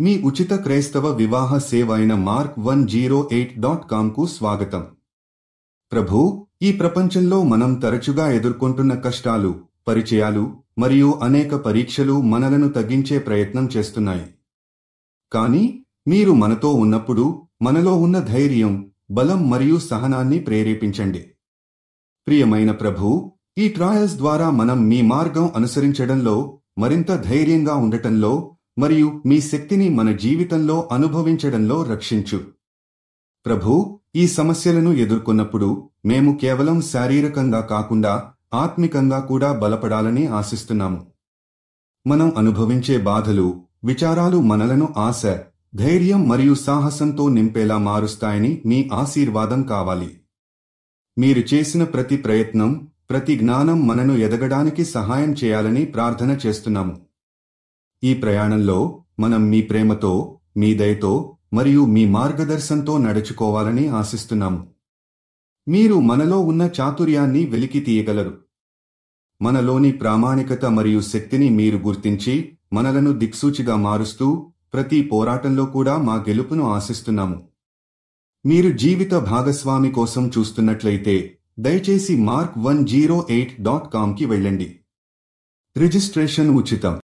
మీ ఉచిత క్రైస్తవ వివాహ సేవ అయిన mark108.comకు స్వాగతం. ప్రభూ, ఈ ప్రపంచంలో మనం తరచుగా ఎదుర్కొంటున్న కష్టాలు, పరిచయాలు మరియు అనేక పరీక్షలు మనలను తగ్గించే ప్రయత్నం చేస్తున్నాయి. కానీ మీరు మనతో ఉన్నప్పుడు మనలో ఉన్న ధైర్యం, బలం మరియు సహనాన్ని ప్రేరేపించండి. ప్రియమైన ప్రభూ, ఈ ట్రయల్స్ ద్వారా మనం మీ మార్గం అనుసరించడంలో, మరింత ధైర్యంగా ఉండటంలో మరియు మీ శక్తిని మన జీవితంలో అనుభవించడంలో రక్షించు. ప్రభూ, ఈ సమస్యలను ఎదుర్కొన్నప్పుడు మేము కేవలం శారీరకంగా కాకుండా ఆత్మికంగా కూడా బలపడాలని ఆశిస్తున్నాము. మనం అనుభవించే బాధలు, విచారాలు మనలను ఆశ, ధైర్యం మరియు సాహసంతో నింపేలా మారుస్తాయని మీ ఆశీర్వాదం కావాలి. మీరు చేసిన ప్రతి ప్రయత్నం, ప్రతి జ్ఞానం మనను ఎదగడానికి సహాయం చేయాలని ప్రార్థన చేస్తున్నాము. ఈ ప్రయాణంలో మనం మీ ప్రేమతో, మీ దయతో మరియు మీ మార్గదర్శనంతో నడుచుకోవాలని ఆశిస్తున్నాము. మీరు మనలో ఉన్న చాతుర్యాన్ని వెలికి తీయగలరు. మనలోని ప్రామాణికత మరియు శక్తిని మీరు గుర్తించి మనలను దిక్సూచిగా మారుస్తూ ప్రతి పోరాటంలో కూడా మా గెలుపును ఆశిస్తున్నాము. మీరు జీవిత భాగస్వామి కోసం చూస్తున్నట్లయితే దయచేసి mark108.comకి వెళ్ళండి. రిజిస్ట్రేషన్ ఉచితం.